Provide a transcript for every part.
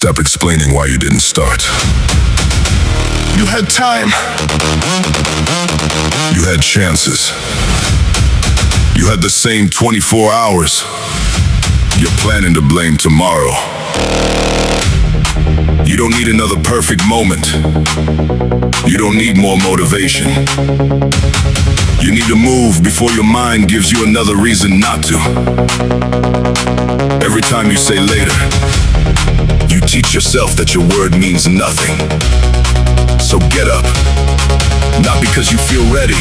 Stop explaining why you didn't start. You had time. You had chances. You had the same 24 hours. You're planning to blame tomorrow. You don't need another perfect moment. You don't need more motivation. You need to move before your mind gives you another reason not to. Every time you say later, you teach yourself that your word means nothing. So get up. Not because you feel ready.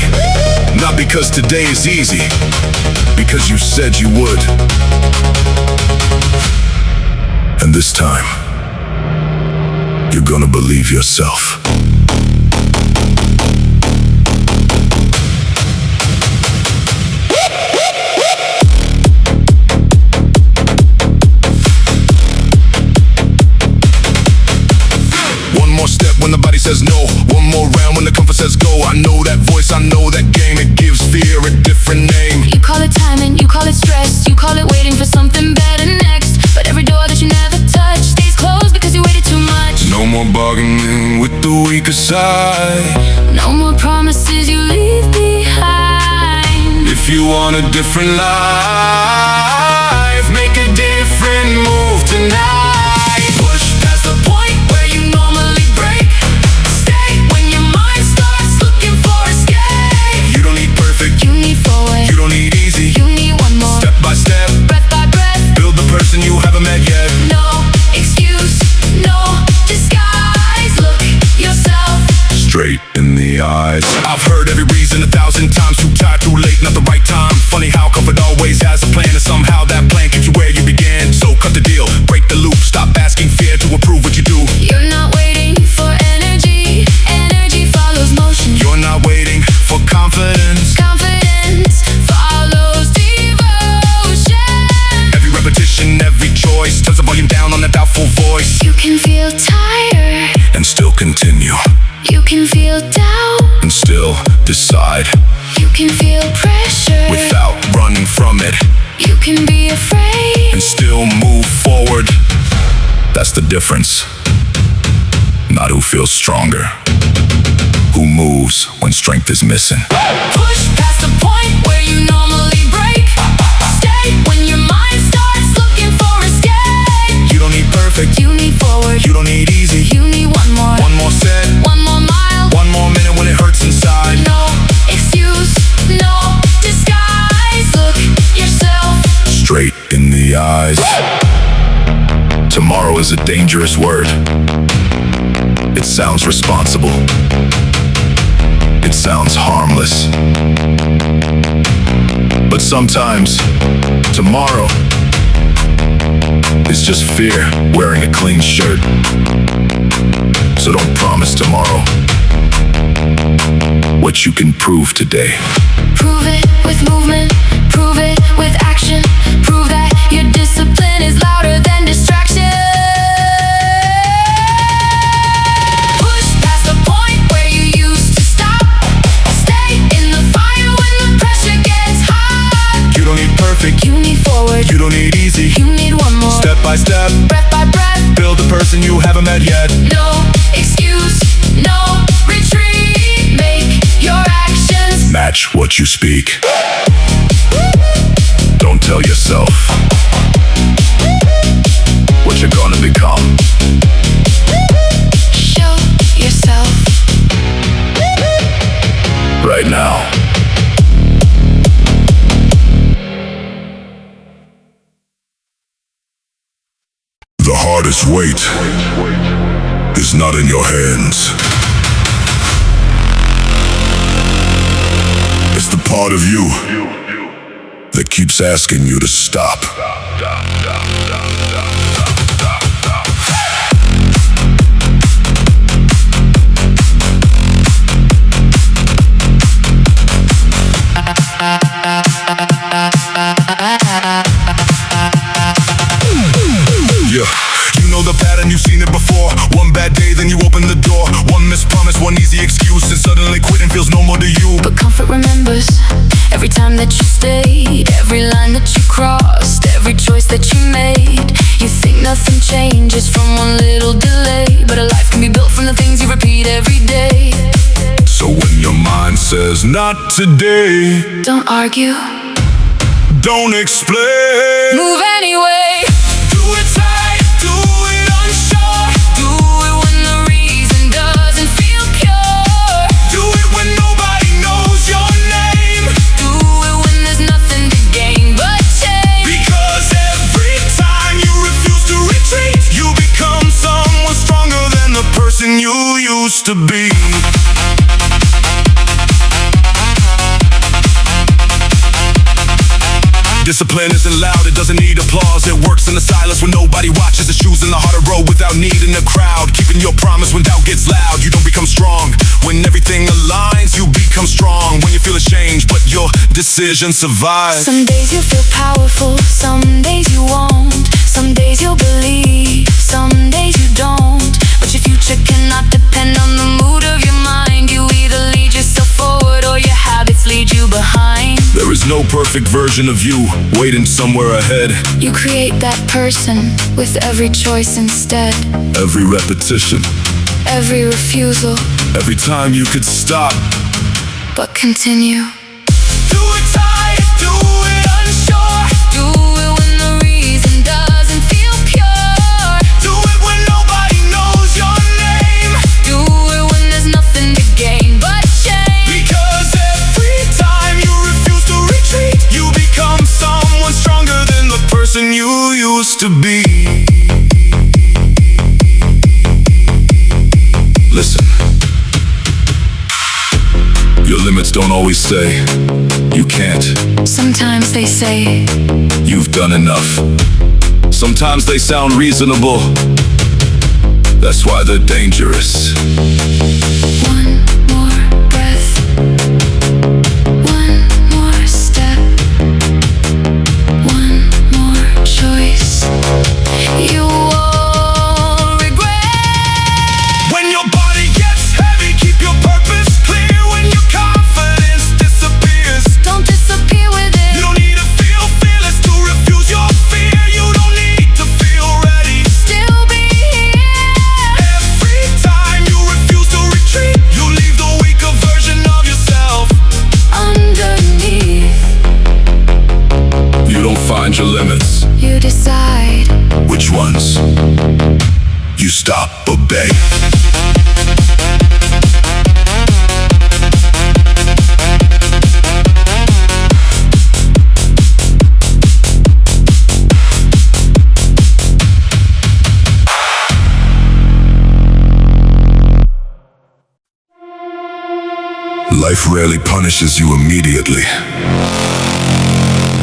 Not because today is easy. Because you said you would. And this time, you're gonna believe yourself. One more step when the body says no. One more round when the comfort says go. I know that voice, I know that game. It gives fear a different name. You call it timing, you call it stress. You call it waiting for something better next. But every door that you never touch stays closed because you waited too much. No more bargaining with the weaker side. No more promises you leave behind. If you want a different life, make a different move tonight. Push past the point where you normally break. Stay when your mind starts looking for escape. You don't need perfect. You need forward. You don't need easy. You need one more. Step by step. Breath by breath. Build the person you haven't met yet. No excuse, no disguise. Look yourself Straight in the eyes. I've heard every reason 1,000 times. Too tired, too late, not the right time. Funny how comfort always has a plan, and somehow that plan keeps you where you began. So cut the deal, break the loop. Stop asking fear to approve what you do. You're not waiting for energy. Energy follows motion. You're not waiting for confidence. Confidence follows devotion. Every repetition, every choice turns the volume down on that doubtful voice. You can feel tired. And still continue. You can feel doubt. And still decide. You can feel pressure. Without running from it. You can be afraid. And still move forward. That's the difference. Not who feels stronger. Who moves when strength is missing. Push past the point where you normally break. Stay when your mind starts looking for escape. You don't need perfect. You need forward. You don't need easy. You need one more. One more set. One more mile. One more minute when it hurts inside. No excuse, no disguise. Look yourself Straight in the eyes. Tomorrow is a dangerous word. It sounds responsible. It sounds harmless. But sometimes, tomorrow is just fear wearing a clean shirt. So don't promise tomorrow what you can prove today. Prove it with movement. Prove it with action. Prove that your discipline is louder than distraction. Push past the point where you used to stop. Stay in the fire when the pressure gets hot. You don't need perfect. You need forward. You don't need easy. You need one more. Step by step. Breath by breath. Build the person you haven't met yet. No excuse, no retreat. Make your actions Match what you speak. Don't tell yourself what you're gonna become. show yourself. Right now. The hardest weight is not in your hands. It's the part of you that keeps asking you to stop. Yeah, you know the pattern, you've seen it before. One bad day, then you open the door. One missed promise, one easy excuse, and suddenly quitting feels normal to you. But comfort remembers every time that you stayed, every line that you crossed, every choice that you made. You think nothing changes from one little not today. Don't argue, Don't explain. move anyway. Do it tight, do it unsure. Do it when the reason doesn't feel pure. Do it when nobody knows your name. Do it when there's nothing to gain but change. Because every time you refuse to retreat, you become someone stronger than the person you used to be. Discipline isn't loud, it doesn't need applause. It works in the silence when nobody watches. It's choosing the harder road without needing a crowd. Keeping your promise when doubt gets loud. You don't become strong when everything aligns. You become strong when you feel a change, but your decision survives. Some days you feel powerful, some days you won't. Some days you'll believe, some days you don't. But your future cannot depend on the mood of your mind. You either lead yourself forward or your habits lead you behind. There is no perfect version of you waiting somewhere ahead. You create that person with every choice instead. Every repetition, Every refusal, every time you could stop. but continue. Do it tight, do it unsure. Do it when the reason doesn't feel pure. Do it when nobody knows your name. Do it when there's nothing to gain but change. Because every time you refuse to retreat, you become someone stronger than the person you used to be. Listen. Your limits don't always say you can't. Sometimes they say, You've done enough. Sometimes they sound reasonable. That's why they're dangerous. one more breath, one more step, one more choice. You won't regret. When your body gets heavy, keep your purpose clear. When your confidence disappears, Don't disappear with you it. don't need to feel fearless to refuse your fear. You don't need to feel ready. Still be here. Every time you refuse to retreat, you leave the weaker version of yourself. Underneath, You don't find your limits. you decide. Which ones? You stop, obey. Life rarely punishes you immediately.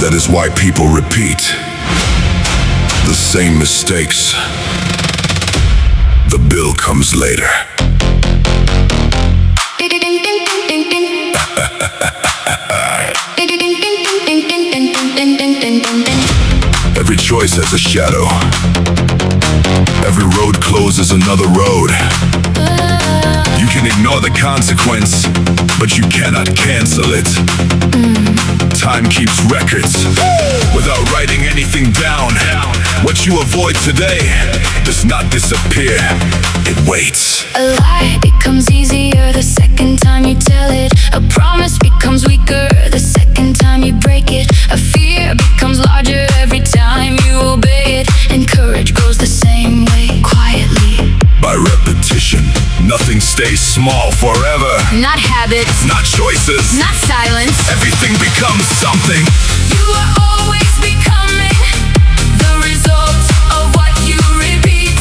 That is why people repeat the same mistakes. The bill comes later. Every choice has a shadow. Every road closes another road. You can ignore the consequence, but you cannot cancel it. Time keeps records without writing anything down. What you avoid today does not disappear, it waits. A lie becomes easier the second time you tell it. A promise becomes weaker the second time you break it. A fear becomes larger every time you obey it. And courage grows the same way, quietly. By repetition, nothing stays small forever. Not habits, Not choices, not silence. everything becomes something. You are always becoming the result of what you repeat.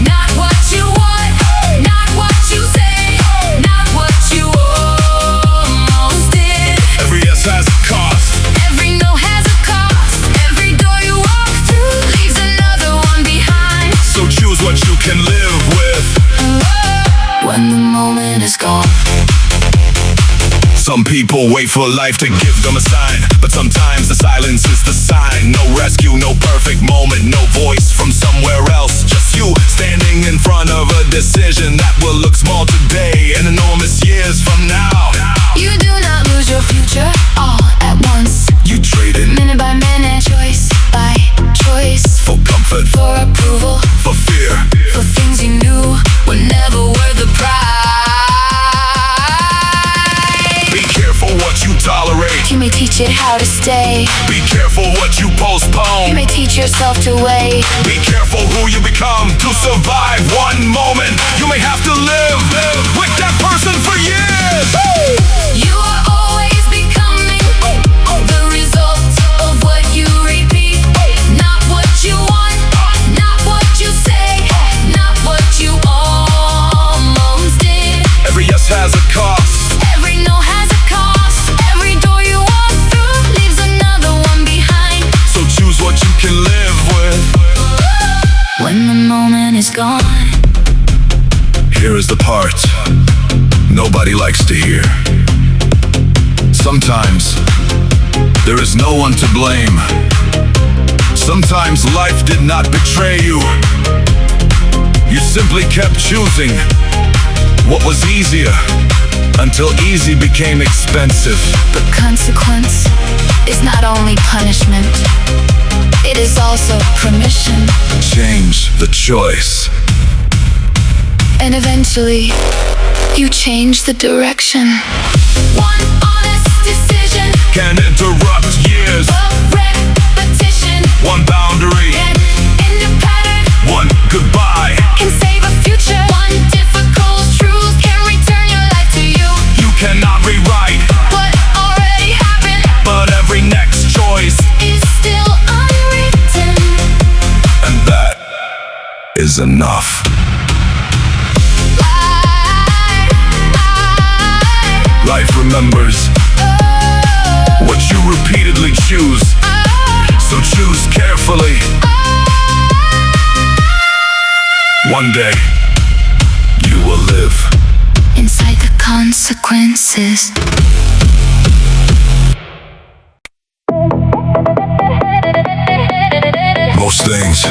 Not what you want, not what you say, not what you almost did. Every yes has a cost. Every no has a cost. Every door you walk through leaves another one behind. So choose what you can live with. When the moment is gone, Some people wait for life to give them a sign, but sometimes the silence is the sign. No rescue, no perfect moment, no voice from somewhere else. Just you standing in front of a decision that will look small today and enormous years from now. you do not lose your future all at once. You traded Minute by minute, choice by choice. for comfort, For approval, for fear. for things you knew were never worth the price. Be careful day. Be careful what you postpone. You may teach yourself to wait. Be careful who you become to survive one moment. You may have to live with that person for years. You are always becoming the result of what you repeat. Not what you want, not what you say, not what you almost did. Every yes has a cost. Every no has a cost. Every door you walk through leaves another one behind. So choose what you can live with. When the moment is gone, here is the part nobody likes to hear. Sometimes there is no one to blame. Sometimes life did not betray you. You simply kept choosing what was easier until easy became expensive. but consequence is not only punishment, it is also permission. Change the choice. And eventually, you change the direction. One honest decision Can interrupt years. of repetition. One boundary, Get in the pattern one goodbye. can save a future. One difficult truth can return your life to you. You cannot rewrite, What already happened but every next choice, is still unwritten. and that is enough. Life remembers what you repeatedly choose, so choose carefully. One day, you will live. Inside the consequences. Most things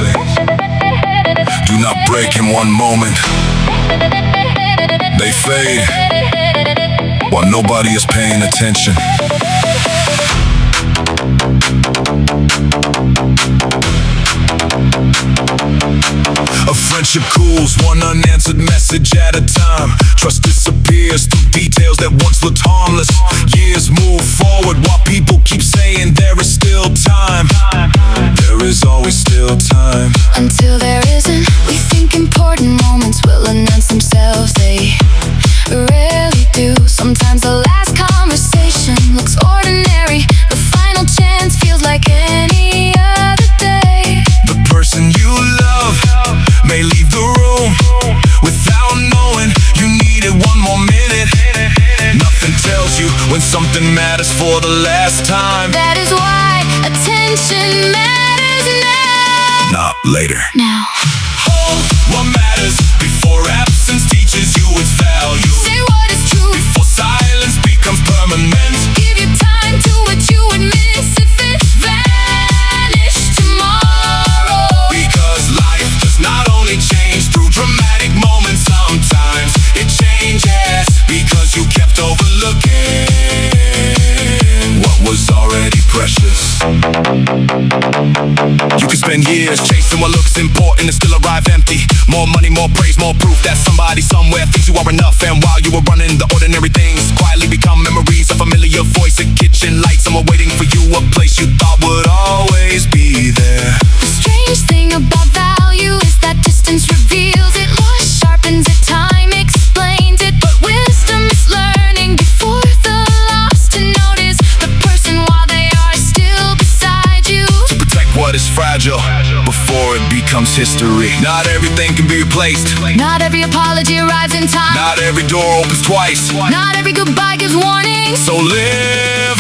do not break in one moment. They fade while nobody is paying attention. A friendship cools, one unanswered message at a time. Trust disappears through details that once looked harmless. Years move forward while people keep saying there is still time. There is always still time. Until there isn't, we think important moments will announce themselves. They rarely do. Sometimes the last conversation looks ordinary. The final chance feels like any other day. The person you love may leave the room without knowing you needed one more minute. Nothing tells you when something matters for the last time. That is why attention matters Not later. now. Hold what matters before absence teaches you its value. Say what is true. Before silence becomes permanent. Give your time to what you would miss if it vanished tomorrow. Because life does not only change through dramatic moments. Sometimes it changes because you kept overlooking what was already precious. You can spend years chasing what looks important and still arrive empty. More money, more praise, more proof that somebody somewhere thinks you are enough. And while you were running, the ordinary things quietly become memories. A familiar voice, a kitchen light, someone waiting for you, a place you thought would always be there. The strange thing about value is that distance reveals it. Loss sharpens it, time explains it. But wisdom is learning before the loss to notice the person while they are still beside you. To protect what is fragile before it becomes history. Not everything can be replaced. Not every apology arrives in time. Not every door opens twice. Not every goodbye gives warning. So live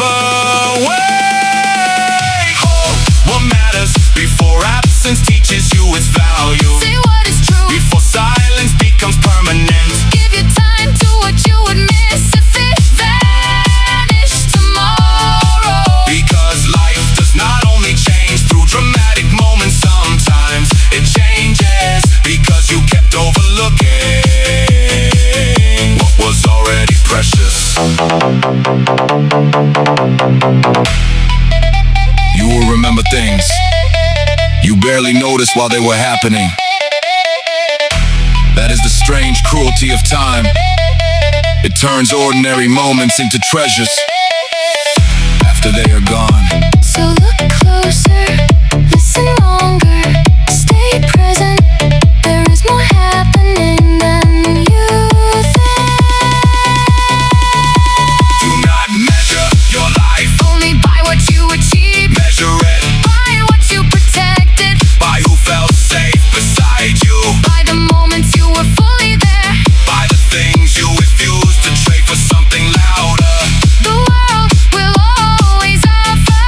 away. Hold what matters before absence teaches you its value. Say what is true. Before silence becomes permanent. Give your time to what you would miss if it vanished tomorrow. Because life does not only change through dramatic moments. Sometimes it changes because you kept overlooking what was already precious. You will remember things you barely noticed while they were happening. That is the strange cruelty of time. It turns ordinary moments into treasures. after they are gone. So look closer, listen longer, stay present. There is more happening than you think. Do not measure your life Only by what you achieve, measure it by what you protected, by who felt safe beside you, by the moments you were fully there, by the things you refused to trade for something louder. the world will always offer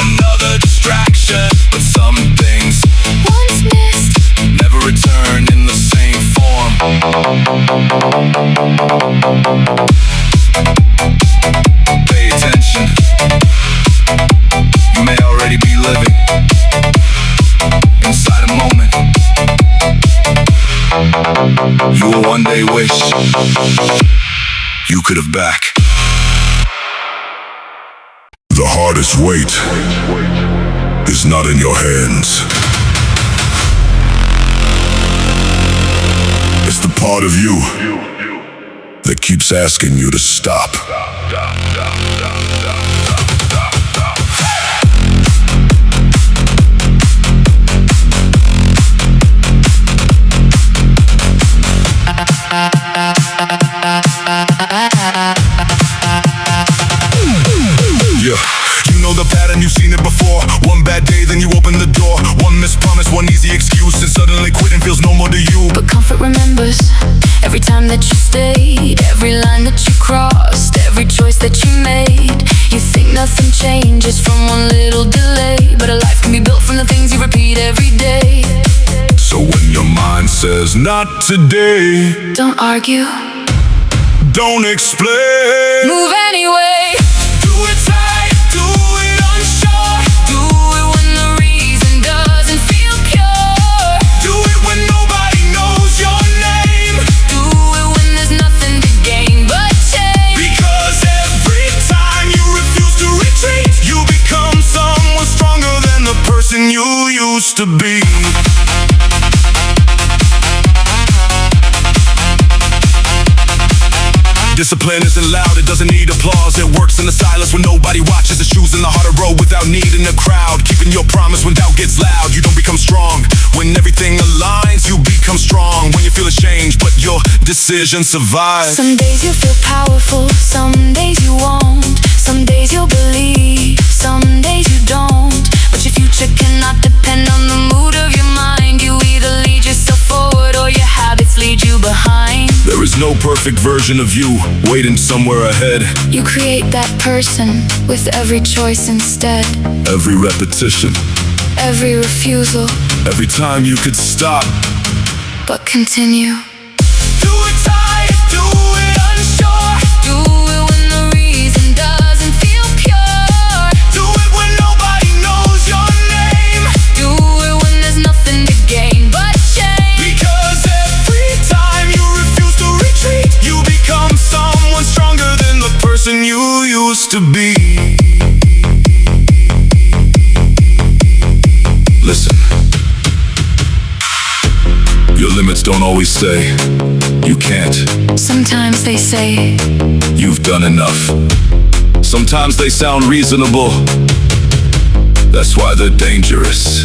Another distraction, but some things once missed. never return in the same form. Pay attention. You may already be living inside a moment you will one day wish you could have back. The hardest weight is not in your hands. It's the part of you that keeps asking you to stop. Yeah, you know the pattern, you've seen it before. One bad day, then you open the door. One missed promise, one easy excuse, and suddenly quitting feels normal to you. But comfort remembers every time that you stayed, every line that you crossed, every choice that you made. You think nothing changes from one little delay, but a life can be built from the things you repeat every day. So when your mind says not today, Don't argue, don't explain. move anyway. Do it tight, do it unsure. Do it when the reason doesn't feel pure. Do it when nobody knows your name. Do it when there's nothing to gain but change. Because every time you refuse to retreat, you become someone stronger than the person you used to be. Discipline isn't loud, it doesn't need applause. It works in the silence when nobody watches. It's choosing the harder road without needing a crowd. Keeping your promise when doubt gets loud. You don't become strong when everything aligns. You become strong when you feel a change, but your decision survives. Some days you'll feel powerful, some days you won't. Some days you'll believe, some days you don't. But your future cannot depend on the mood of your mind. You either lead yourself forward or your habits lead you behind. There is no perfect version of you waiting somewhere ahead. You create that person with every choice instead. Every repetition, Every refusal, every time you could stop. but continue. Do it tight, do it unsure. Do it when the reason doesn't feel pure. Do it when nobody knows your name. Do it when there's nothing to gain but change. Because every time you refuse to retreat, you become someone stronger than the person you used to be. Listen, your limits don't always say you can't. Sometimes they say, You've done enough. Sometimes they sound reasonable. That's why they're dangerous.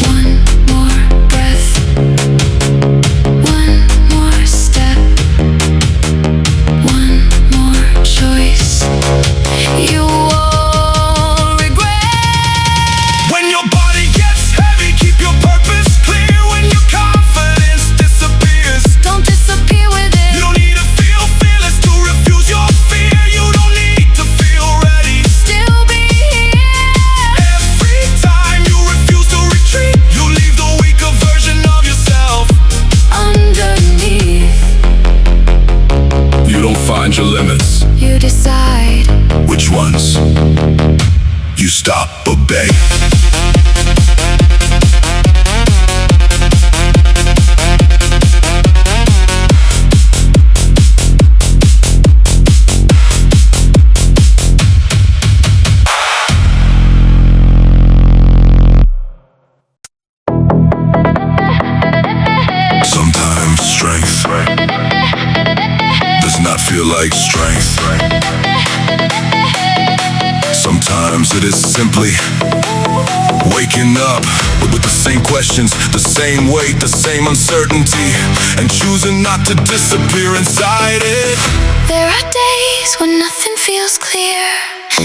one more breath, one more step, one more choice. You won't regret. When your body gets heavy, keep your purpose clear. When your confidence disappears, Don't disappear with you it. don't need to feel fearless to refuse your fear. You don't need to feel ready. Still be here. Every time you refuse to retreat, you leave the weaker version of yourself Underneath, You don't find your limits. you decide. Which ones you stop, obey. Sometimes strength does not feel like strength. Sometimes it is simply waking up with the same questions, the same weight, the same uncertainty, and choosing not to disappear inside it. There are days when nothing feels clear.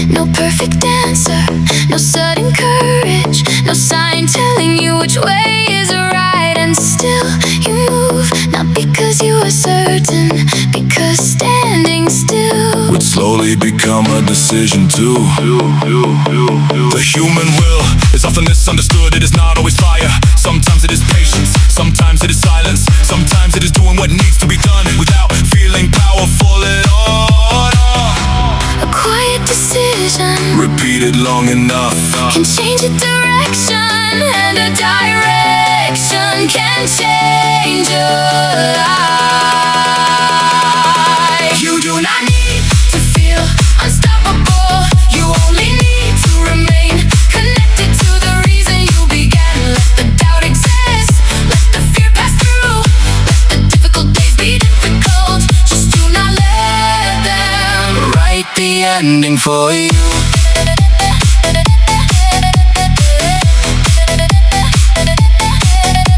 No perfect answer, no sudden courage, no sign telling you which way is right. And still you move, not because you are certain, because standing still would slowly become a decision too. The human will is often misunderstood. It is not always fire. Sometimes it is patience, sometimes it is silence, sometimes it is doing what needs to be done without feeling powerful at all. A quiet decision, repeated long enough, can change a direction, and a direction can change your life. You do not need to feel unstoppable. You only need to remain connected to the reason you began. Let the doubt exist, let the fear pass through, let the difficult days be difficult. Just do not let them write the ending for you.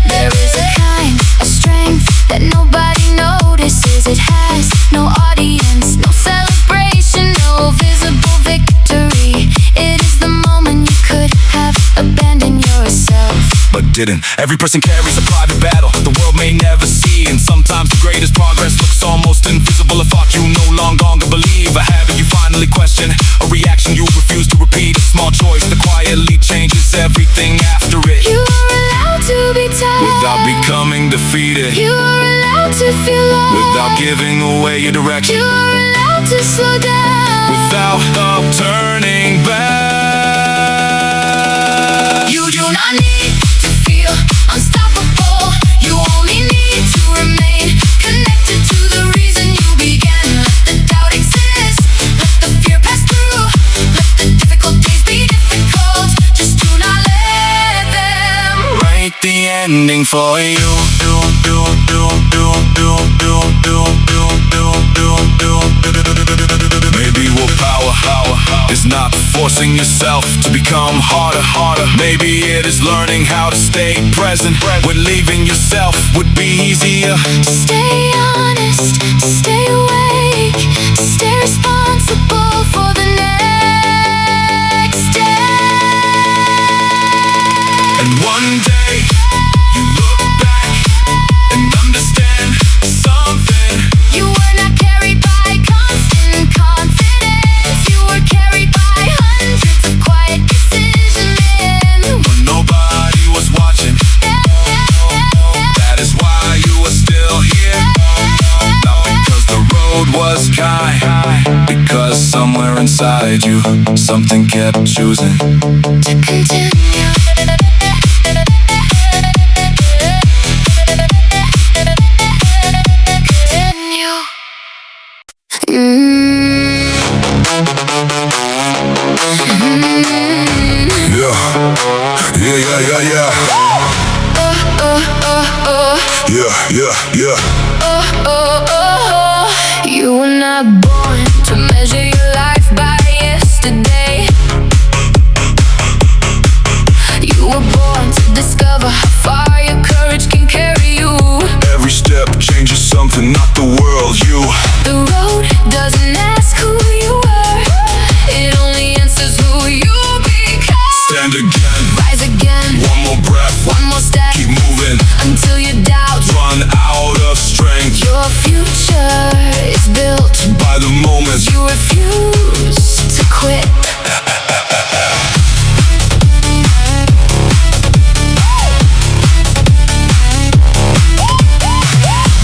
There is a kind of strength that nobody notices. It has no audience, no celebration, no visible victory. It is the moment you could have abandoned yourself, but didn't. Every person carries a private battle the world may never see, and sometimes the greatest progress looks almost invisible. A thought you no longer believe, a habit you finally question, a reaction you refuse to repeat, a small choice that quietly changes everything after it. You are allowed to be tired without becoming defeated. You are allowed to feel lost without giving away your direction. You are allowed to slow down without turning back. You do not need to feel unstoppable. You only need to remain connected to the reason you began. Let the doubt exist, let the fear pass through, let the difficult days be difficult. Just do not let them write the ending for you. Maybe willpower is not forcing yourself to become harder. Maybe it is learning how to stay present when leaving yourself would be easier. Stay honest, stay awake, stay responsible for the next day. And one day you look back and understand something. You were not carried by constant confidence. You were carried by hundreds of quiet decisions when nobody was watching. That is why you are still here. Not because the road was kind, because somewhere inside you something kept choosing to continue. Yeah. You were not born to measure your life by yesterday. You were born to discover how far your courage can carry you. Every step changes something, not the world, you. The road doesn't ask who you were, it only answers who you become. Stand again, rise again, one more breath, one more step, keep moving until your doubts run out of strength. Your future is built by the moments you refuse to quit.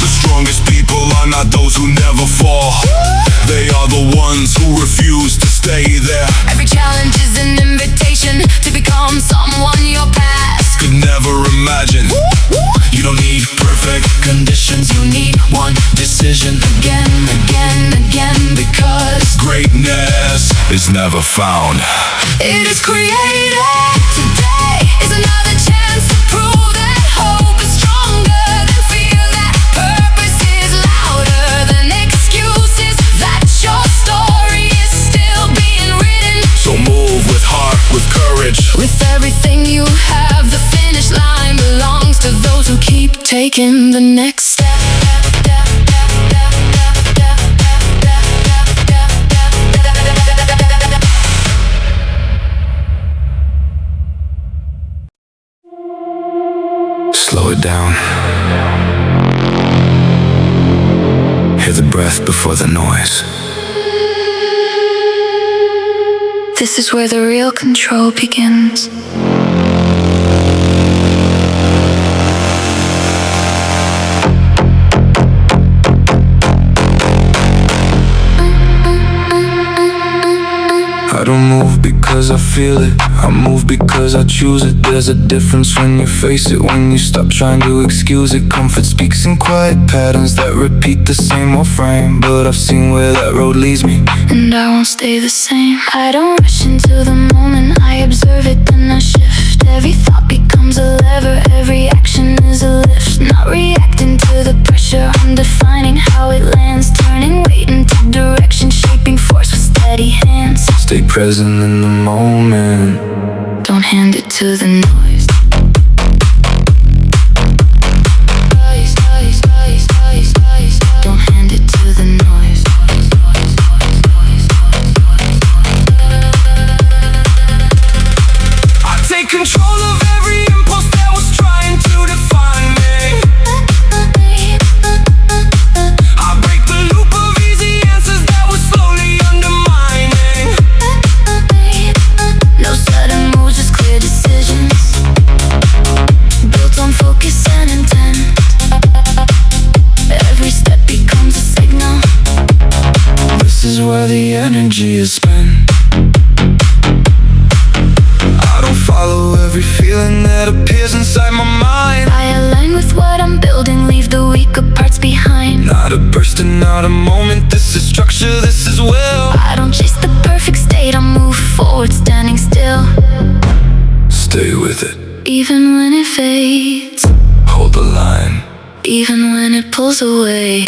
The strongest people are not those who never fall. They are the ones who refuse to stay there. Every challenge is an invitation to become someone your past could never imagine. You don't need perfect conditions, you need one decision. Again, because greatness is never found, it is created. Today is another chance to prove that hope is stronger than fear, that purpose is louder than excuses, that your story is still being written. So taking the next step. Slow it down. Hear the breath before the noise. This is where the real control begins. I don't move because I feel it, I move because I choose it. There's a difference when you face it, when you stop trying to excuse it. Comfort speaks in quiet patterns that repeat the same old frame, but I've seen where that road leads me, and I won't stay the same. I don't rush into the moment, I observe it, then I shift. Every thought becomes a lever, every action is a lift. Not reacting to the pressure, I'm defining how it lands. Turning weight into direction, shaping force with steady hands. Stay present in the moment. Don't hand it to the noise. Don't hand it to the noise. I take control of every impulse that was trying to define me. I break the loop of easy answers that was slowly undermining. No sudden moves, just clear decisions, built on focus and intent. Every step becomes a signal. This is where the energy is spent. I don't follow every feeling that appears inside my mind. I align with what I'm building, leave the weaker parts behind. Not a burst and not a moment, this is structure, this is will. I don't chase the perfect state, I move forward, standing still. Stay with it, Even when it fades, hold the line. even when it pulls away.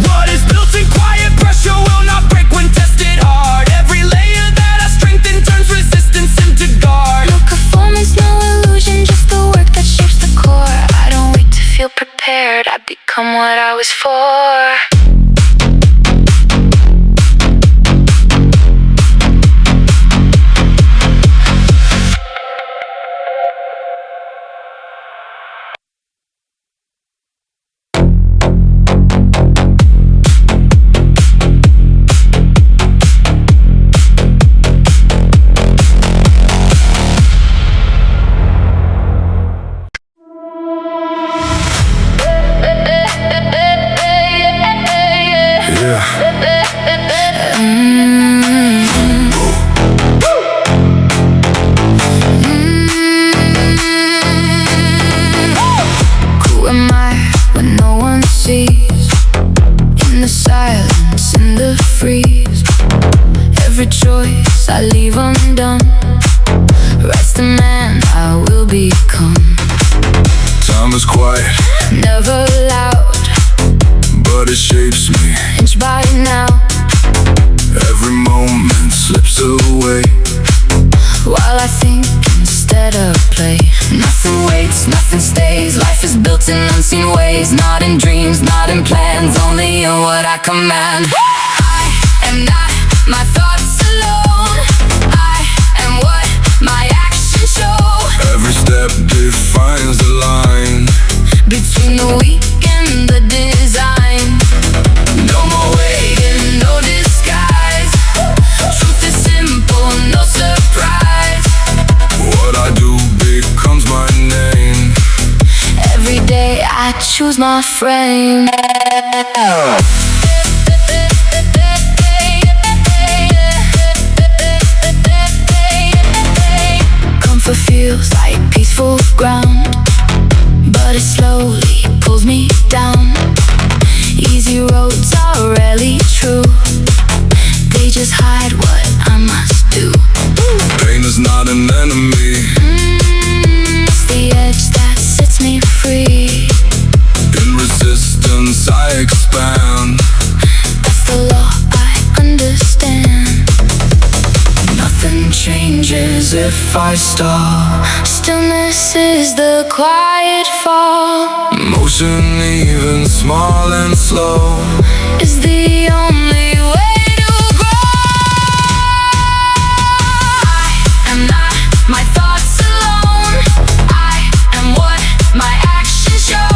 What is built in quiet pressure will not break when tested hard. Every layer that I strengthen turns resistance into guard. No performance, no illusion, just the work that shapes the core. I don't wait to feel prepared, I become what I was for. Who am I when no one sees? In the silence, in the freeze, every choice I leave undone writes the man I will become. Time is quiet, Never loud, but it shapes me. inch by now. Every moment slips away. While I think instead of play. Nothing waits, nothing stays. Life is built in unseen ways. Not in dreams, not in plans, only in what I command. I am not my thoughts alone. I am what my actions show. Every step defines the line Between the weak and the design. No more waiting, no disguise. Truth is simple, no surprise. What I do becomes my name. Every day I choose my frame. Comfort feels like peaceful ground, but it slowly pulls me down. Easy roads are rarely true, they just hide what I must do. Pain is not if I stop. Stillness is the quiet fall. Motion, even small and slow, is the only way to grow. I am not my thoughts alone. I am what my actions show.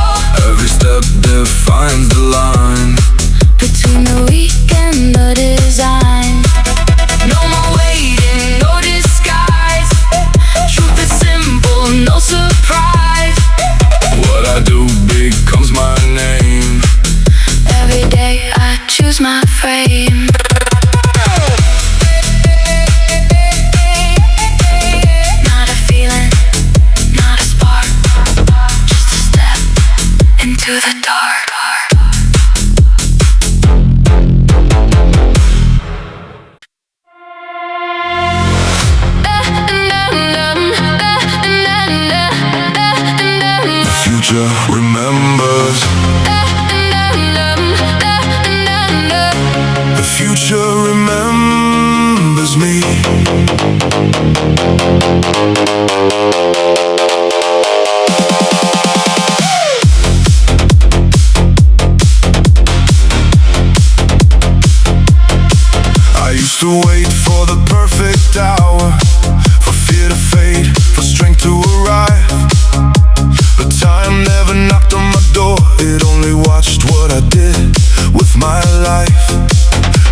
every step defines the line Between the weak and the design. No more waiting, no disguise. Truth is simple, no surprise. What I do becomes my name. Every day I choose my frame. Not a feeling, not a spark, just a step into the dark. The future remembers. The future remembers me. I used to wait for the perfect hour, for fear to fade, for strength to arrive. But time never knocked on my door, it only watched what I did with my life.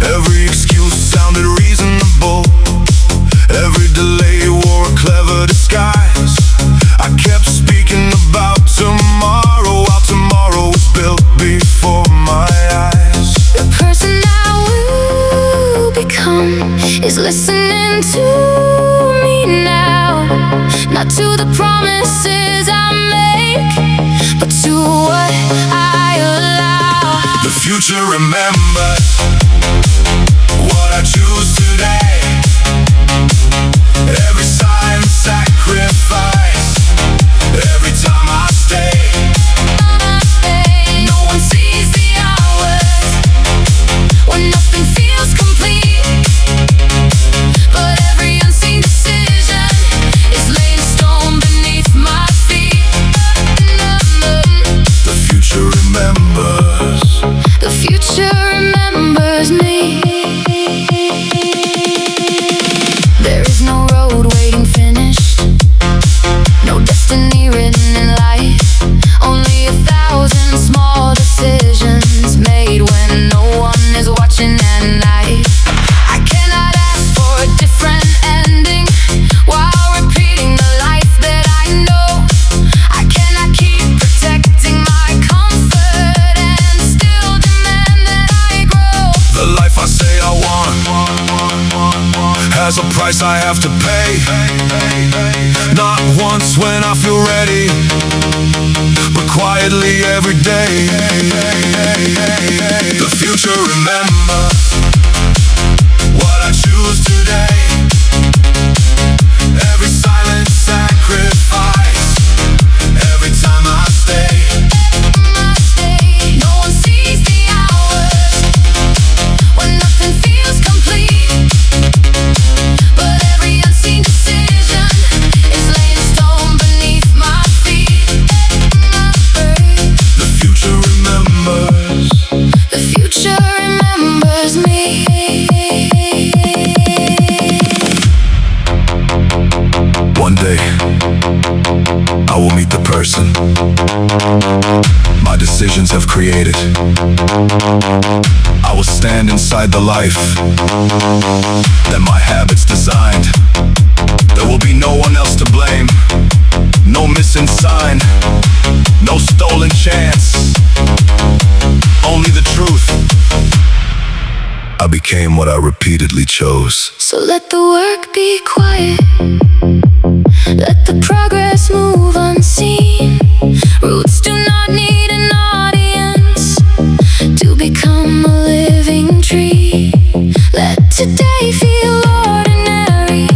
Every excuse sounded reasonable, every delay wore a clever disguise. I kept speaking about tomorrow, while tomorrow was built before my eyes. The person I will become is listening to me now. Not to the promises I make, but to what I allow. The future remembers what I choose today. Every silent sacrifice, every time I stay. No one sees the hours when nothing feels complete, but every unseen decision is laying stone beneath my feet. The future remembers. The future remembers me. There is no road waiting finished, no destiny written in life. Only 1,000 small decisions made when no one is watching at night. I cannot ask for a different ending while repeating the life that I know. I cannot keep protecting my comfort and still demand that I grow. The life I say I want has a price I have to pay. Not once when I feel ready, but quietly every day. The future remembers what I choose today. Every silent sacrifice, every time I stay. No one sees the hours when nothing feels complete, but every unseen decision is laying stone beneath my feet. The future remembers. The future remembers me. One day, I will meet the person my decisions have created. I will stand inside the life that my habits designed. There will be no one else to blame, no missing sign, no stolen chance, only the truth. I became what I repeatedly chose. So let the work be quiet, let the progress move unseen. Roots do not need an audience to become a living tree. Let today feel ordinary,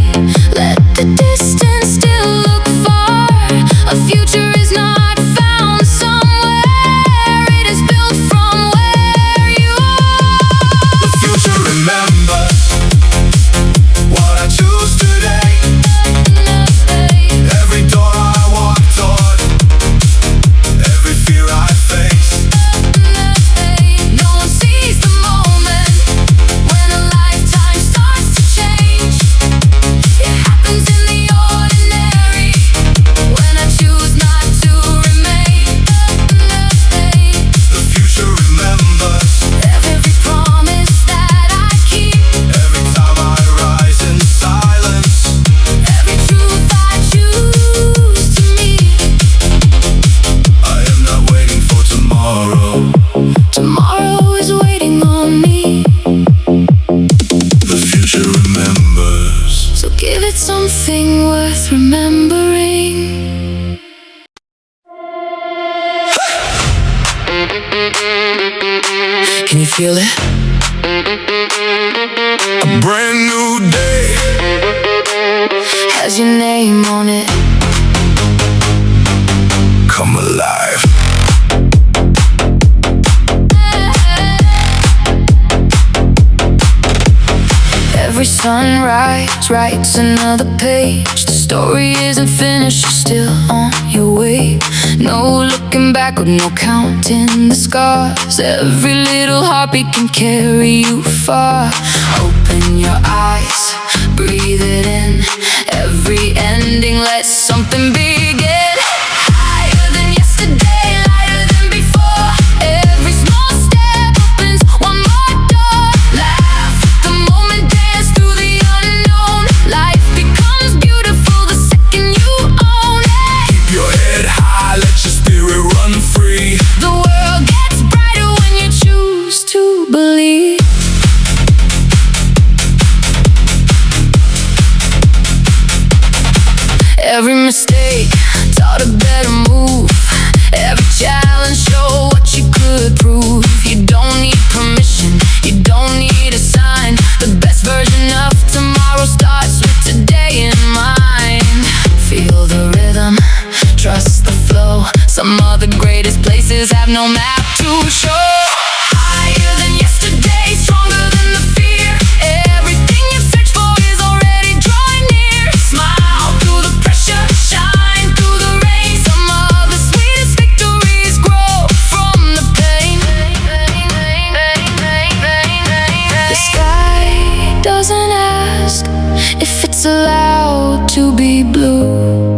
let the distance still look far. A future is not found somewhere, it is built from where you are. The future remembers what I choose today. worth remembering. Can you feel it? A brand new day Has your name on it. come alive. Every sunrise writes another page. The story isn't finished, you're still on your way. No looking back or no counting the scars. Every little heartbeat can carry you far. Open your eyes, breathe it in. Every ending lets something begin. Higher than yesterday, lighter than before. Every small step opens one more door. Laugh at the moment, dance through the unknown. Life becomes beautiful the second you own it. Keep your head high, let your spirit run free. The world gets brighter when you choose to believe. Every mistake taught a better move. Every challenge showed what you could prove. You don't need permission, you don't need a sign. The best version of tomorrow starts with today in mind. Feel the rhythm, trust the flow. Some of the greatest places have no map to show. Higher than yesterday, stronger than the fear. Everything you search for is already drawing near. Smile through the pressure, shine through the rain. Some of the sweetest victories grow from the pain. The sky doesn't ask if it's allowed to be blue.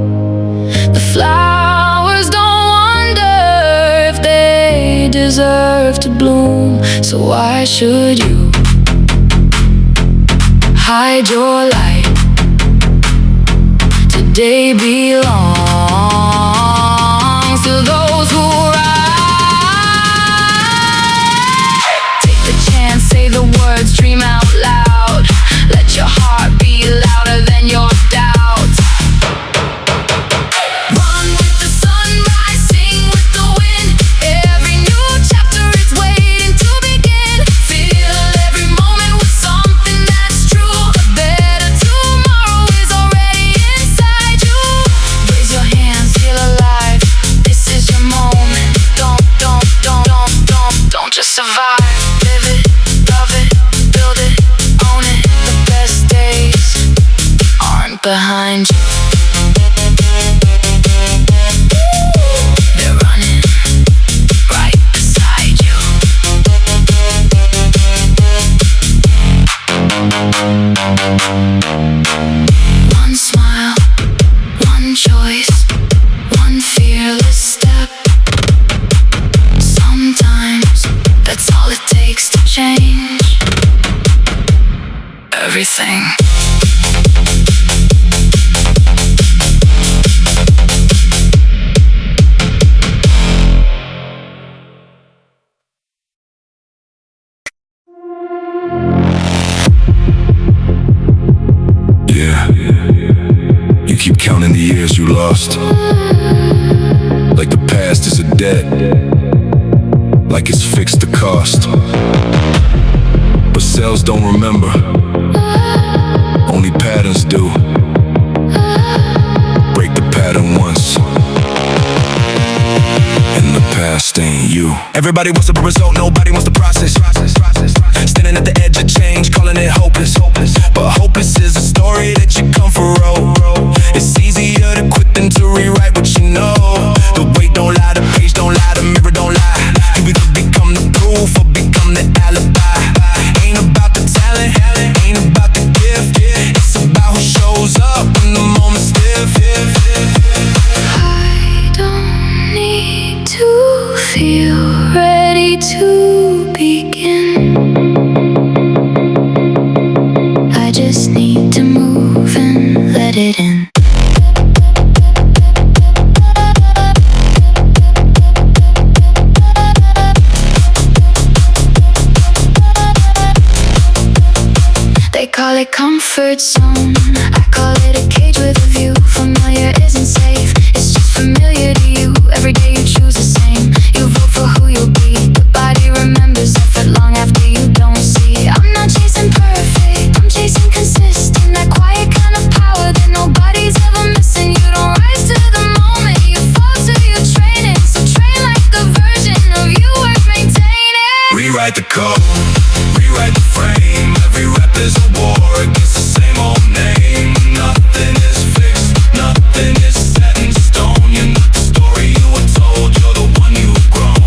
The flowers don't wonder if they deserve to bloom. So why should you hide your light? Today belongs to those who rise. Take the chance, say the words, dream out loud. Let your heart be louder than your doubts. Run with the sunrise, sing with the wind. Every new chapter is waiting to begin. Fill every moment with something that's true. A better tomorrow is already inside you. Raise your hands, feel alive. This is your moment. Don't just survive. Live it, love it, build it, own it. The best days aren't behind you. They're running right beside you. One smile, one choice, one fearless step. Sometimes that's all it takes to change everything. Yeah, you keep counting the years you lost, like the past is a debt, like it's fixed the cost. But cells don't remember, only patterns do. Break the pattern once, and the past ain't you. Everybody wants the result, nobody wants the process. Standing at the edge of change, calling it hopeless. But hopeless is a story that you come for road. It's easier to quit than to rewrite what you know. The weight don't lie, the page don't lie, the mirror don't lie. You either become the proof or become the alibi. Ain't about the talent, ain't about the gift. It's about who shows up when the moment's stiff. I don't need to feel ready to begin. I just need to move and let it in. They call call it comfort zone. I call it a cage with a view. Familiar isn't safe, it's just familiar to you. Every day you choose the same. You vote for who you'll be. The body remembers effort long after you don't see. I'm not chasing perfect, I'm chasing consistent. That quiet kind of power that nobody's ever missing. You don't rise to the moment, you fall to your training. So train like the version of you worth maintaining. Rewrite the code, rewrite the frame. Every rep is a war against the same old name. Nothing is fixed, nothing is set in stone. You're not the story you were told, you're the one you've grown.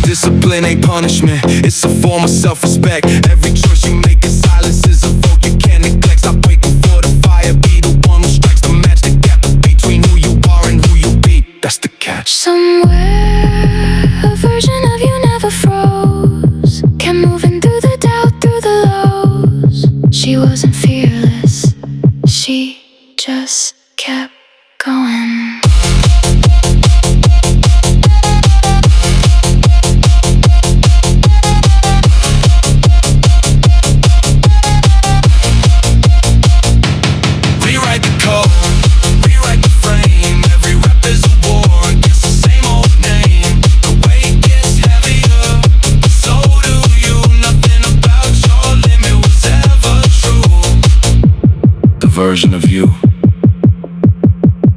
Discipline ain't punishment, it's a form of self-respect. Every choice you make in silence is a vote you can't neglect. Stop waiting for the fire, be the one who strikes the match. The gap between who you are and who you'll be, that's the catch. Somewhere, a version of you never froze. Kept moving through the doubt, through the lows. She wasn't fearless, she just kept going. Rewrite the code, rewrite the frame. Every rep is a war against the same old name. The weight gets heavier, so do you. Nothing about your limit was ever true. The version of you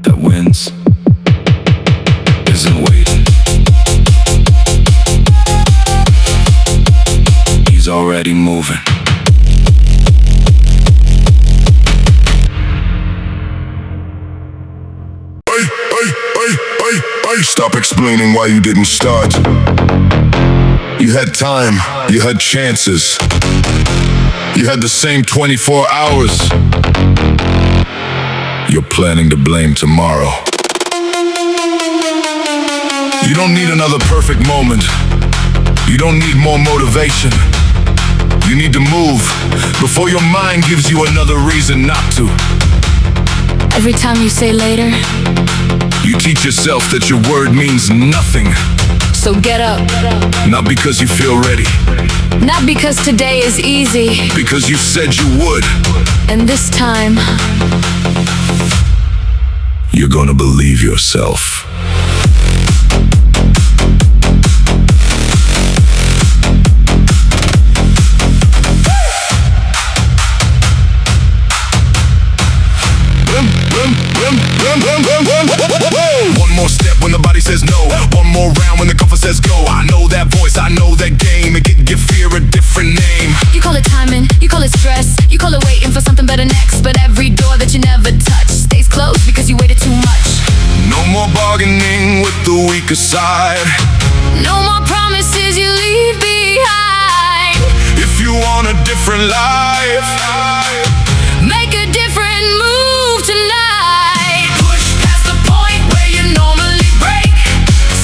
that wins isn't waiting. He's already moving. Stop explaining why you didn't start. You had time, you had chances. You had the same 24 hours. You're planning to blame tomorrow. You don't need another perfect moment. You don't need more motivation. You need to move before your mind gives you another reason not to. Every time you say later, You teach yourself that your word means nothing. so get up. Not because you feel ready, Not because today is easy, because you said you would. and this time, You're gonna believe yourself. One more step when the body says no. One more round when the comfort says go. I know that voice, I know that game. It can give fear a different name. you call it timing, you call it stress, you call it waiting for something better next. But every door that you never touch stays closed because you waited too much. No more bargaining with the weaker side. No more promises you leave behind. If you want a different life, Make a different move tonight. Push past the point where you normally break.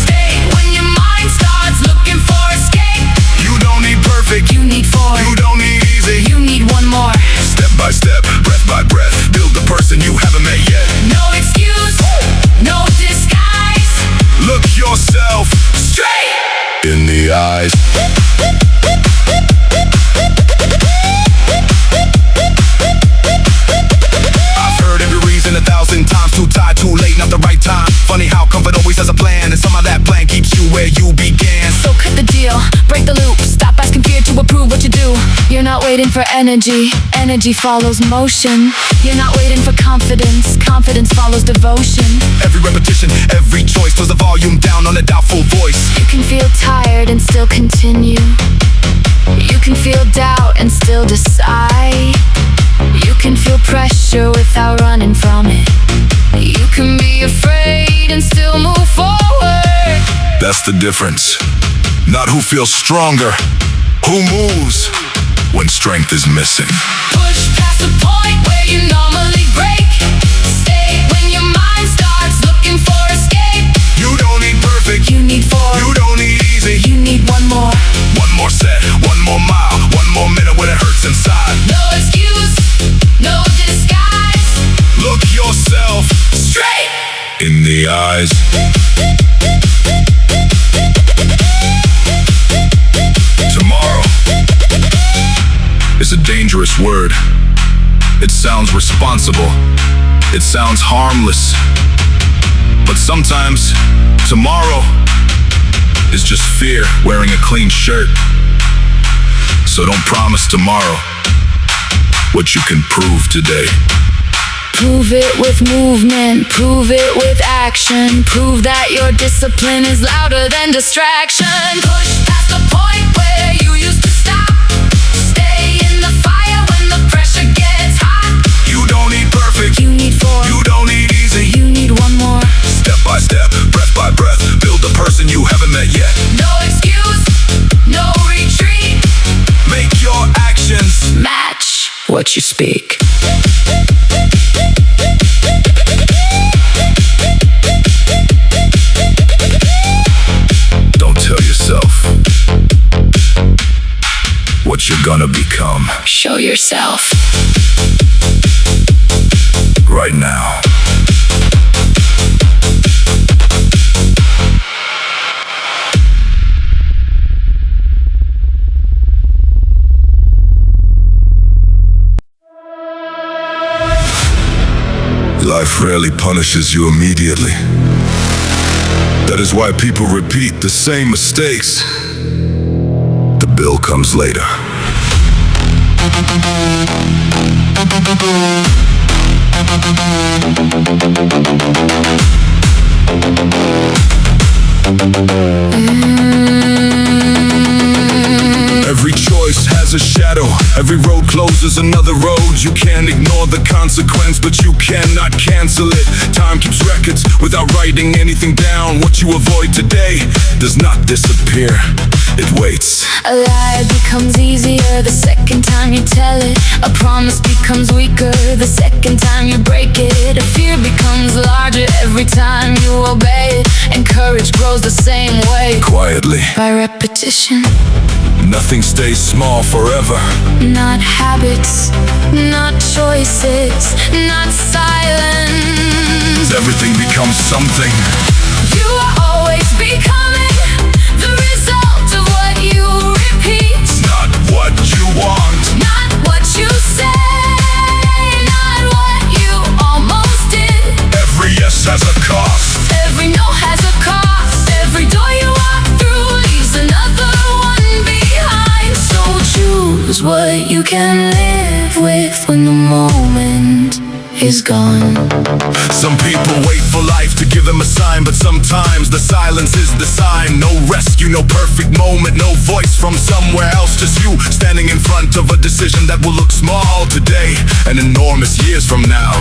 Stay when your mind starts looking for escape. you don't need perfect. You need four, You don't need easy. you need one more. Step by step, breath by breath, build the person you haven't met yet. No excuse, no disguise. Look yourself Straight. in the eyes. I've heard every reason 1,000 times. Too tired, too late, not the right time. Funny how comfort always has a plan, and somehow that plan keeps you where you began. So cut the deal, break the loop. Stop asking fear to approve what you do. You're not waiting for energy, energy follows motion. You're not waiting for confidence, confidence follows devotion. Every repetition, every choice throws the volume down on a doubtful voice. You can feel tired and still continue. You can feel doubt and still decide. You can feel pressure without running from it. You can be afraid and still move forward. That's the difference. Not who feels stronger, who moves when strength is missing. Push past the point where you normally break. Stay when your mind starts looking for escape. You don't need perfect. You need four, You don't need easy. you need one more. One more set, one more mile, one more minute when it hurts inside. No excuse, no disguise. Look yourself Straight. in the eyes. Tomorrow is a dangerous word. It sounds responsible. It sounds harmless. But sometimes, tomorrow is just fear wearing a clean shirt. So don't promise tomorrow what you can prove today. Prove it with movement, prove it with action. Prove that your discipline is louder than distraction. Push past the point where you used to stop. Stay in the fire when the pressure gets hot. You don't need perfect, You need four, you don't need easy. you need one more. Step by step, breath by breath, build the person you haven't met yet. No excuse, no retreat. Make your actions Match what you speak. Don't tell yourself what you're gonna become Show yourself. right now. Life rarely punishes you immediately. That is why people repeat the same mistakes. The bill comes later. Every choice has a shadow. Every road closes another road. You can't ignore the consequence, but you cannot cancel it. Time keeps records without writing anything down. What you avoid today does not disappear. It waits. A lie becomes easier the second time you tell it. A promise becomes weaker the second time you break it. A fear becomes larger every time you obey it. And courage grows the same way, Quietly, by repetition. nothing stays small forever. Not habits, not choices, not silence. Everything becomes something. You are always becoming the result of what you repeat. Not what you want. Not what you say, not what you almost did. Every yes has a cost. Every no has a cost. Every door you walk through leaves another one behind. So choose what you can live with when the moment is gone. Some people wait for life to give them a sign, but sometimes the silence is the sign. No rescue, no perfect moment, no voice from somewhere else. Just you standing in front of a decision that will look small today and enormous years from now.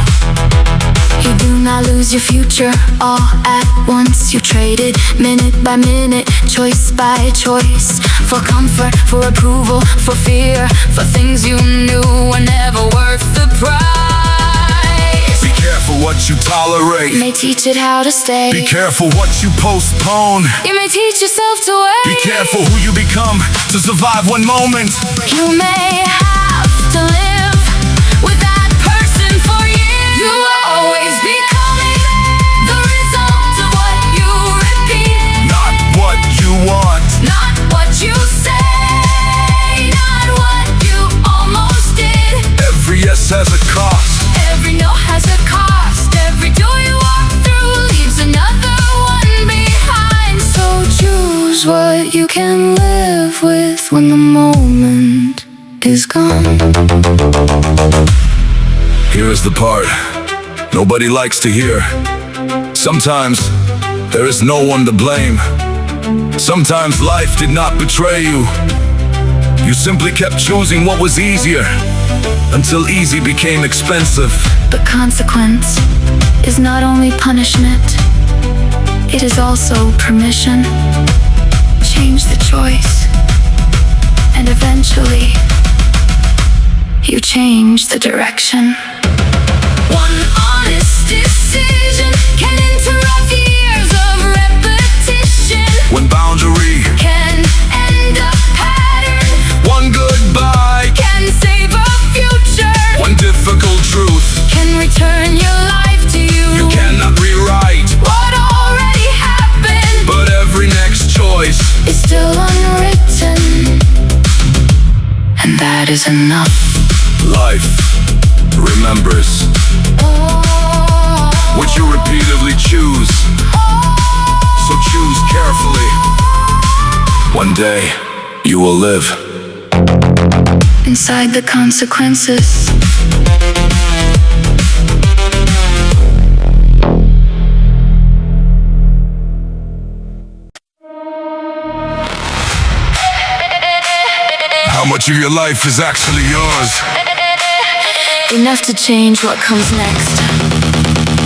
You do not lose your future all at once. You trade it minute by minute, choice by choice. For comfort, for approval, for fear, for things you knew were never worth the price. Be careful what you tolerate. You may teach it how to stay. Be careful what you postpone. You may teach yourself to wait. Be careful who you become to survive one moment. You may have to live with that person for years. You are always becoming the result of what you repeat. Not what you want. Not what you say, not what you almost did. Every yes has a cost. Every no has a cost. Every door you walk through leaves another one behind. So choose what you can live with when the moment is gone. Here is the part nobody likes to hear. Sometimes there is no one to blame. Sometimes life did not betray you. You simply kept choosing what was easier until easy became expensive. But consequence is not only punishment, it is also permission. Change the choice, and eventually you change the direction. One honest decision can interrupt years of repetition. One boundary, Can end a pattern. one goodbye, Can save a future. one difficult truth Can return your life to you. you cannot rewrite. What already happened But every next choice is still unwritten, and that is enough. life remembers what you repeatedly choose. So choose carefully. One day, you will live inside the consequences. How much of your life is actually yours? Enough to change what comes next.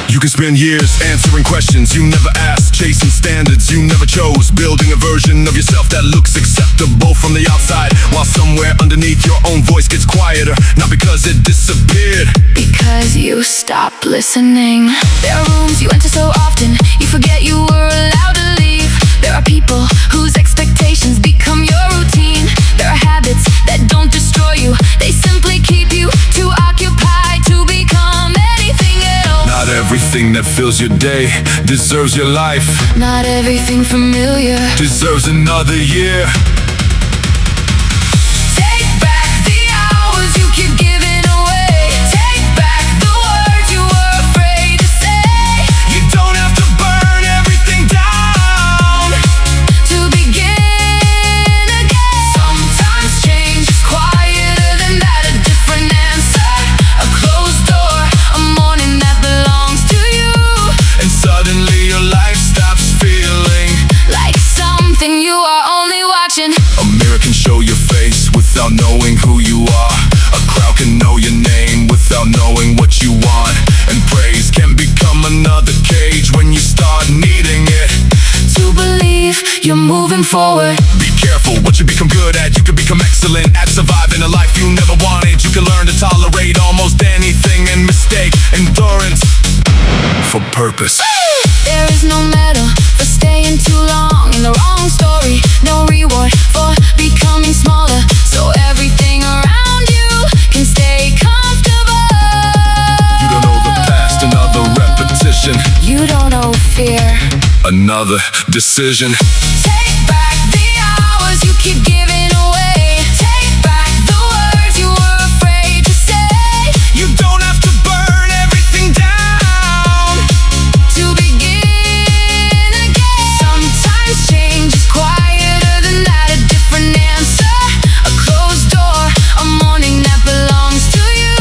You can spend years answering questions you never asked, chasing standards you never chose, building a version of yourself that looks acceptable from the outside, while somewhere underneath your own voice gets quieter, not because it disappeared, because you stopped listening. There are rooms you enter so often, you forget you were allowed to leave. There are people whose expectations become your routine. There are habits that don't destroy you, they simply keep you too occupied to become anything else. Not everything that fills your day deserves your life. Not everything familiar deserves another year. Take back the hours you keep giving away. Take back the words you were afraid to say. You don't have to burn everything down to begin again. Sometimes change is quieter than that, a different answer. A closed door, a morning that belongs to you. and suddenly your life stops feeling Like something you are only watching. A mirror can show your face without knowing who you are. A crowd can know your name without knowing what you want. And praise can become another cage when you start needing it. To believe you're moving forward. Be careful what you become good at. You can become excellent at surviving a life you never wanted. You can learn to tolerate almost anything and mistake endurance for purpose. There is no medal for staying too long in the wrong story. No reward for becoming smaller, so everything around you can stay comfortable. You don't know the past, another repetition, You don't know fear. another decision. Take back the hours you keep giving away. Take back the words you were afraid to say. You don't have to burn everything down To begin again. Sometimes change is quieter than that, a different answer. A closed door, a morning that belongs to you.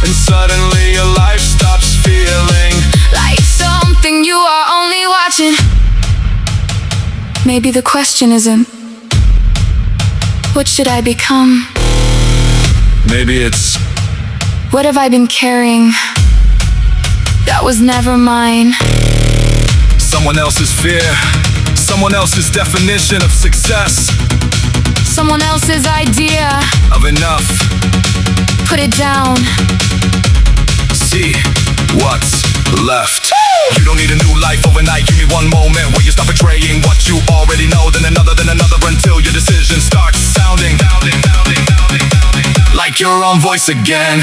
and suddenly your life stops feeling Like something you are only watching. Maybe the question isn't, what should I become? maybe it's What have I been carrying that was never mine? someone else's fear, someone else's definition of success, Someone else's idea. of enough. Put it down. See what's left. You don't need a new life overnight. Give me one moment where you stop betraying what you already know, then another until your decision starts sounding like your own voice again.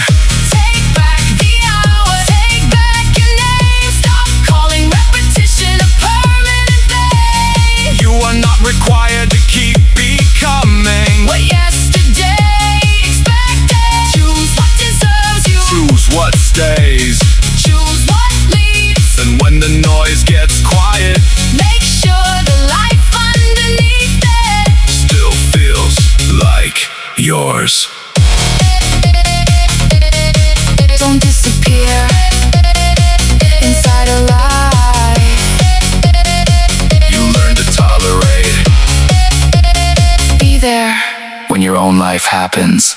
Take back the hours. Take back your name. Stop calling repetition a permanent thing. You are not required to keep becoming. What yesterday expected. Choose what deserves you. Choose what stays. Choose what leaves. And when the noise gets quiet, Make sure the life underneath it still feels like yours. don't disappear inside a lie. You learn to tolerate Be there when your own life happens.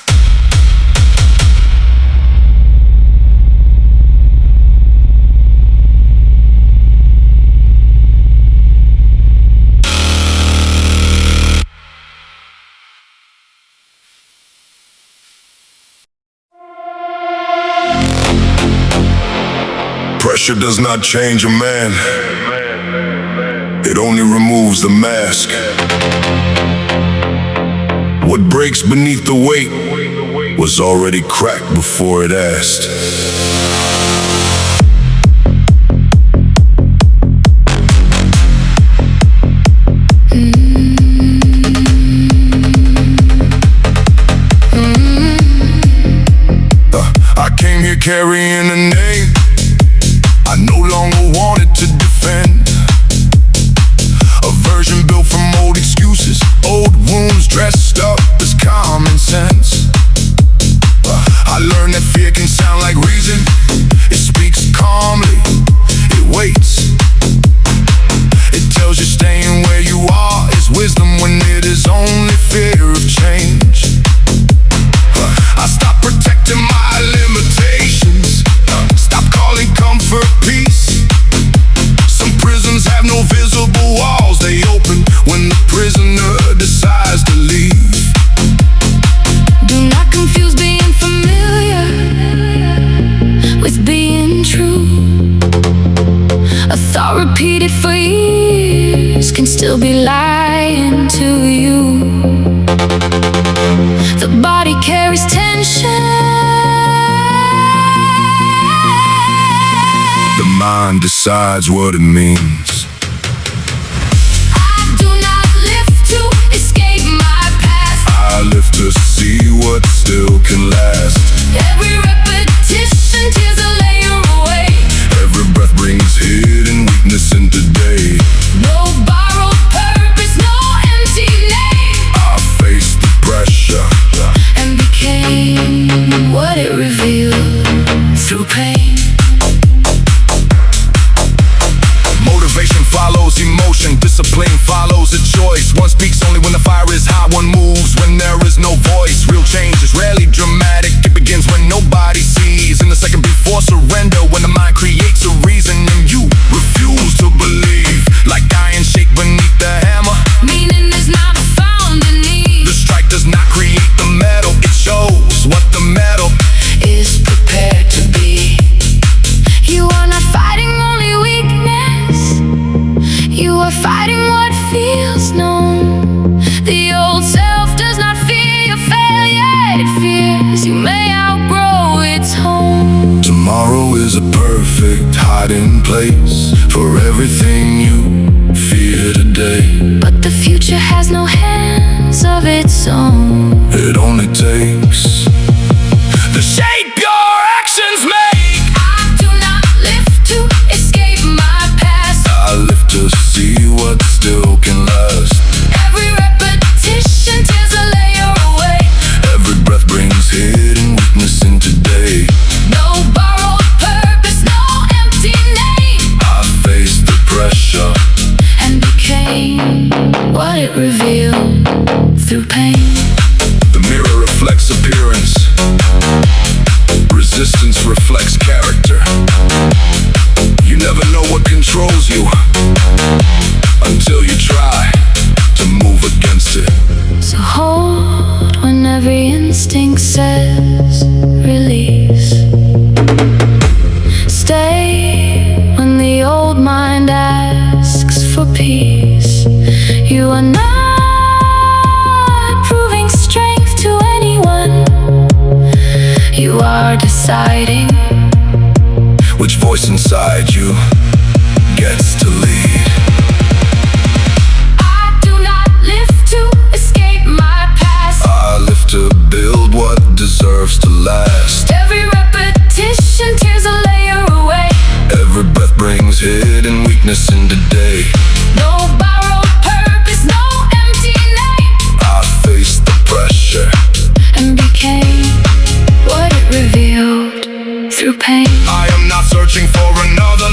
Pressure does not change a man. It only removes the mask. What breaks beneath the weight was already cracked before it asked. I came here carrying a name I no longer wanted to defend. A version built from old excuses, old wounds dressed up as common sense. I learned that fear can sound like reason. It speaks calmly, it waits. It tells you staying where you are is wisdom when it is only fear of change. I stopped protecting my limitations, stop calling comfort peace. Some prisons have no visible walls, they open when the prisoner decides to leave. Do not confuse being familiar with being true. A thought repeated for years can still be lying to you. The body carries tension, The mind decides what it means. I do not live to escape my past. I live to see what still can last. Every repetition tears a layer away. Every breath brings hidden weakness into day. No borrowed purpose, no empty name. I face the pressure And became what it revealed through pain. Motivation follows emotion, discipline follows a choice. One speaks only when the fire is high, one moves when there is no voice. Real change is rarely dramatic, it begins when nobody sees. In the second before surrender, when the mind creates a reason and you refuse to believe. Like iron shake beneath the hammer, Meaning is not found in need. the strike does not create the metal, it shows what the metal Is prepared to be. You are not fighting only weakness, you are fighting what feels known. The old self does not fear your failure, it fears you may outgrow its home. Tomorrow is a perfect hiding place for everything you fear today. But the future has no hands of its own. It only takes the shape your actions make. I do not live to escape my past. I live to see what still can last. Every repetition tears a layer away. Every breath brings hidden weakness into day. No borrowed purpose, no empty name. I face the pressure And became what it revealed through pain. The mirror reflects appearance, resistance reflects character. You never know what controls you until you try to move against it. So hold when every instinct says release. Stay when the old mind asks for peace. You are not proving strength to anyone. You are deciding Which voice inside you gets to lead? I do not live to escape my past. I live to build what deserves to last. Every repetition tears a layer away. Every breath brings hidden weakness into day. No borrowed purpose, no empty name. I face the pressure And became what it revealed through pain. I am not searching for another